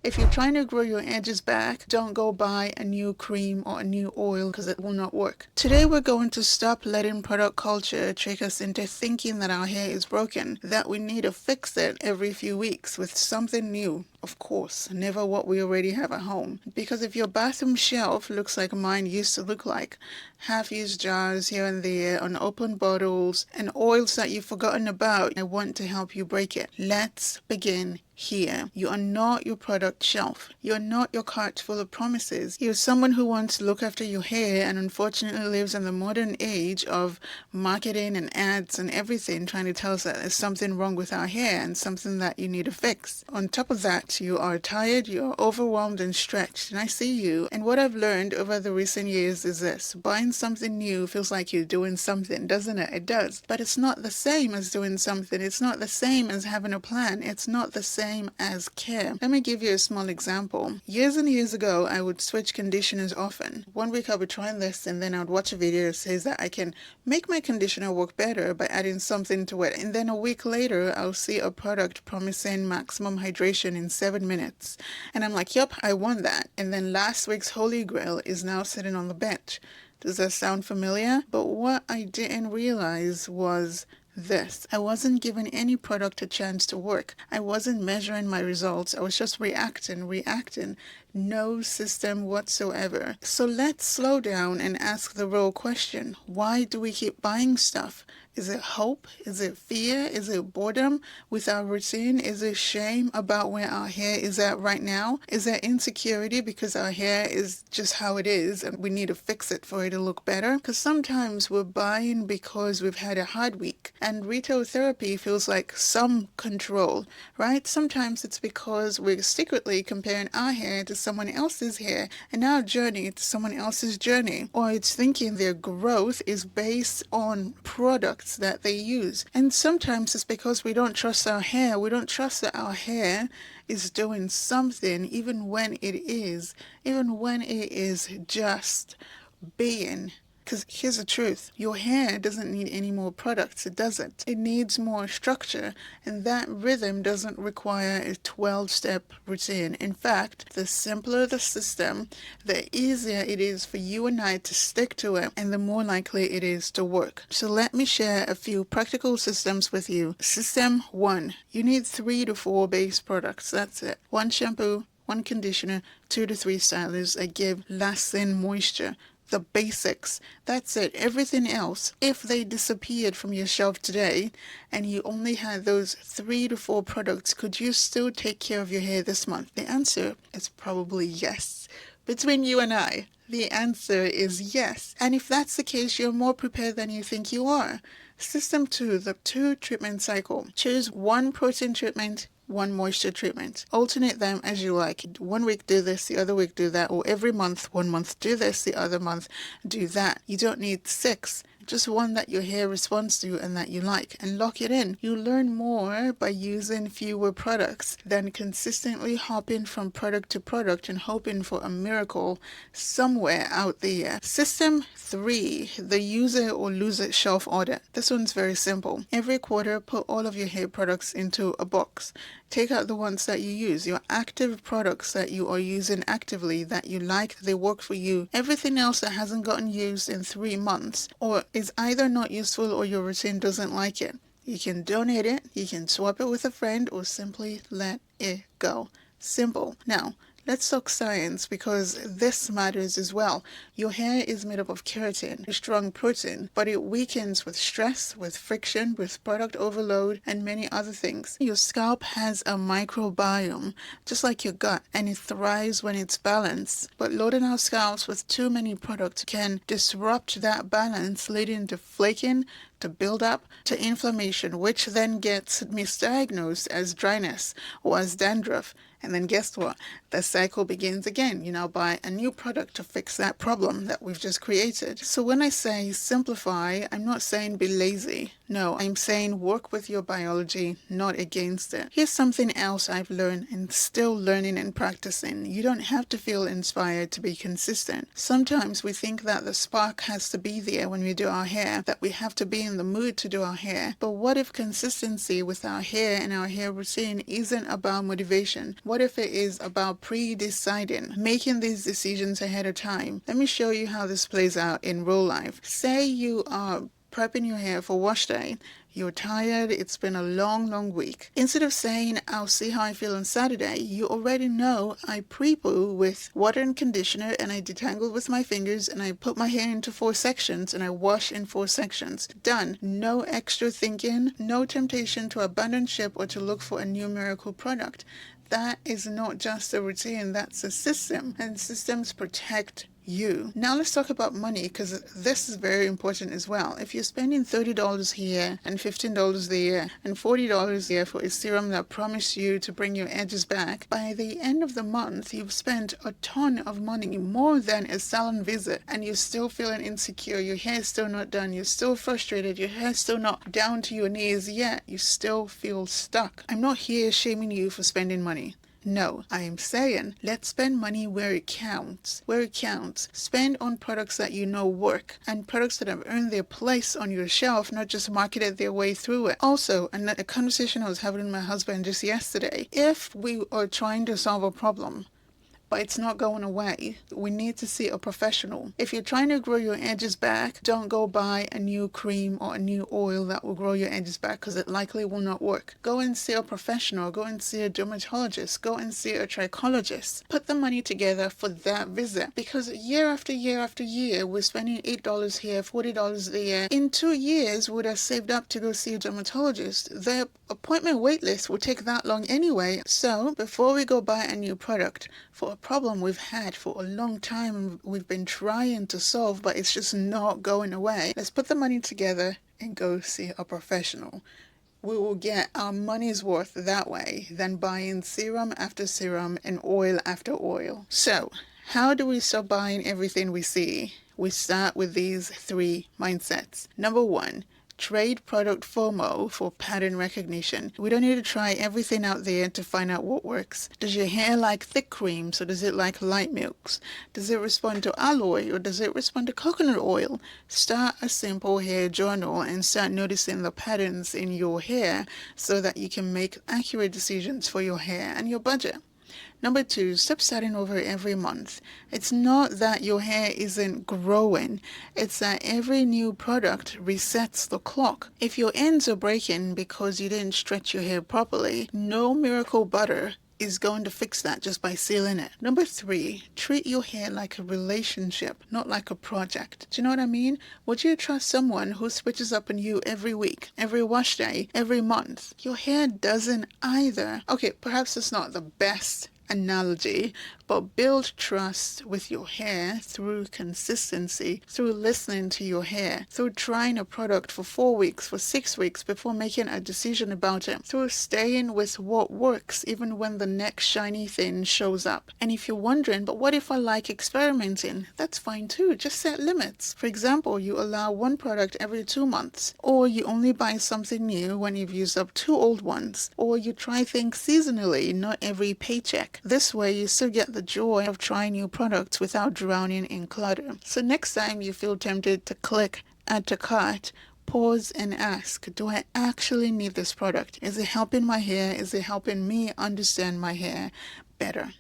If you're trying to grow your edges back, don't go buy a new cream or a new oil because it will not work. Today we're going to stop letting product culture trick us into thinking that our hair is broken, that we need to fix it every few weeks with something new. Of course, never what we already have at home. Because if your bathroom shelf looks like mine used to look like, half-used jars here and there, unopened bottles, and oils that you've forgotten about, I want to help you break it. Let's begin here. You are not your product shelf. You are not your cart full of promises. You're someone who wants to look after your hair and unfortunately lives in the modern age of marketing and ads and everything trying to tell us that there's something wrong with our hair and something that you need to fix. On top of that, you are tired, you are overwhelmed and stretched, and I see you. And what I've learned over the recent years is this: buying something new feels like you're doing something, doesn't it? It does. But it's not the same as doing something. It's not the same as having a plan. It's not the same as care. Let me give you a small example. Years and years ago, I would switch conditioners often. One week I would try this and then I would watch a video that says that I can make my conditioner work better by adding something to it. And then a week later, I'll see a product promising maximum hydration in 7 minutes. And I'm like, yep, I want that. And then last week's Holy Grail is now sitting on the bench. Does that sound familiar? But what I didn't realize was this: I wasn't giving any product a chance to work. I wasn't measuring my results. I was just reacting. No system whatsoever. So let's slow down and ask the real question. Why do we keep buying stuff? Is it hope? Is it fear? Is it boredom with our routine? Is it shame about where our hair is at right now? Is there insecurity because our hair is just how it is and we need to fix it for it to look better? Because sometimes we're buying because we've had a hard week, and retail therapy feels like some control, right? Sometimes it's because we're secretly comparing our hair to someone else's hair and our journey to someone else's journey, or it's thinking their growth is based on products that they use. And sometimes it's because we don't trust our hair. We don't trust that our hair is doing something even when it is just being. Because here's the truth: your hair doesn't need any more products. It doesn't. It needs more structure, and that rhythm doesn't require a 12-step routine. In fact, the simpler the system, the easier it is for you and I to stick to it, and the more likely it is to work. So let me share a few practical systems with you. System 1: you need 3 to 4 base products. That's it. 1 shampoo, 1 conditioner, 2 to 3 stylists that give lasting moisture. The basics. That's it. Everything else, if they disappeared from your shelf today and you only had those 3 to 4 products, could you still take care of your hair this month? The answer is probably yes. Between you and I, the answer is yes. And if that's the case, you're more prepared than you think you are. System 2, the 2 treatment cycle. Choose 1 protein treatment, 1 moisture treatment. Alternate them as you like. 1 week do this, the other week do that, or every month, 1 month do this, the other month do that. You don't need 6. Just 1 that your hair responds to and that you like, and lock it in. You learn more by using fewer products than consistently hopping from product to product and hoping for a miracle somewhere out there. System 3, the use it or lose it shelf audit. This one's very simple. Every quarter, put all of your hair products into a box. Take out the ones that you use, your active products that you are using actively, that you like, they work for you. Everything else that hasn't gotten used in 3 months or is either not useful or your routine doesn't like it, you can donate it, you can swap it with a friend, or simply let it go. Simple. Now, let's talk science, because this matters as well. Your hair is made up of keratin, a strong protein, but it weakens with stress, with friction, with product overload, and many other things. Your scalp has a microbiome, just like your gut, and it thrives when it's balanced. But loading our scalps with too many products can disrupt that balance, leading to flaking, to buildup, to inflammation, which then gets misdiagnosed as dryness or as dandruff. And then guess what? The cycle begins again. You now buy a new product to fix that problem that we've just created. So when I say simplify, I'm not saying be lazy. No, I'm saying work with your biology, not against it. Here's something else I've learned and still learning and practicing. You don't have to feel inspired to be consistent. Sometimes we think that the spark has to be there when we do our hair, that we have to be in the mood to do our hair. But what if consistency with our hair and our hair routine isn't about motivation? What if it is about pre-deciding, making these decisions ahead of time? Let me show you how this plays out in real life. Say you are prepping your hair for wash day. You're tired, it's been a long week. Instead of saying, I'll see how I feel on Saturday, you already know I pre-poo with water and conditioner, and I detangle with my fingers, and I put my hair into 4 sections, and I wash in 4 sections. Done. No extra thinking, no temptation to abandon ship or to look for a new miracle product. That is not just a routine, that's a system, and systems protect you. Now let's talk about money, because this is very important as well. If you're spending $30 here and $15 there and $40 there for a serum that promised you to bring your edges back, by the end of the month you've spent a ton of money, more than a salon visit, and you're still feeling insecure. Your hair's still not done, you're still frustrated, your hair's still not down to your knees yet, you still feel stuck. I'm not here shaming you for spending money. No, I am saying let's spend money where it counts. Where it counts. Spend on products that you know work, and products that have earned their place on your shelf, not just marketed their way through it. Also, a conversation I was having with my husband just yesterday. If we are trying to solve a problem, but it's not going away, we need to see a professional. If you're trying to grow your edges back, don't go buy a new cream or a new oil that will grow your edges back, because it likely will not work. Go and see a professional. Go and see a dermatologist. Go and see a trichologist. Put the money together for that visit, because year after year after year, we're spending $8 here, $40 there. In 2 years, we'd have saved up to go see a dermatologist. The appointment wait list will take that long anyway. So before we go buy a new product for a problem we've had for a long time and we've been trying to solve, but it's just not going away, let's put the money together and go see a professional. We will get our money's worth that way than buying serum after serum and oil after oil. So how do we stop buying everything we see? We start with these 3 mindsets. Number 1, trade product FOMO for pattern recognition. We don't need to try everything out there to find out what works. Does your hair like thick creams, or does it like light milks? Does it respond to aloe, or does it respond to coconut oil? Start a simple hair journal and start noticing the patterns in your hair so that you can make accurate decisions for your hair and your budget. Number 2, stop starting over every month. It's not that your hair isn't growing, it's that every new product resets the clock. If your ends are breaking because you didn't stretch your hair properly, no miracle butter is going to fix that just by sealing it. Number 3, treat your hair like a relationship, not like a project. Do you know what I mean? Would you trust someone who switches up on you every week, every wash day, every month? Your hair doesn't either. Okay, perhaps it's not the best analogy, but build trust with your hair through consistency, through listening to your hair, through trying a product for 4 weeks, for 6 weeks before making a decision about it, through staying with what works even when the next shiny thing shows up. And if you're wondering, but what if I like experimenting? That's fine too. Just set limits. For example, you allow 1 product every 2 months, or you only buy something new when you've used up 2 old ones, or you try things seasonally, not every paycheck. This way you still get the joy of trying new products without drowning in clutter. So next time you feel tempted to click add to cart, pause and ask, do I actually need this product? Is it helping my hair? Is it helping me understand my hair better?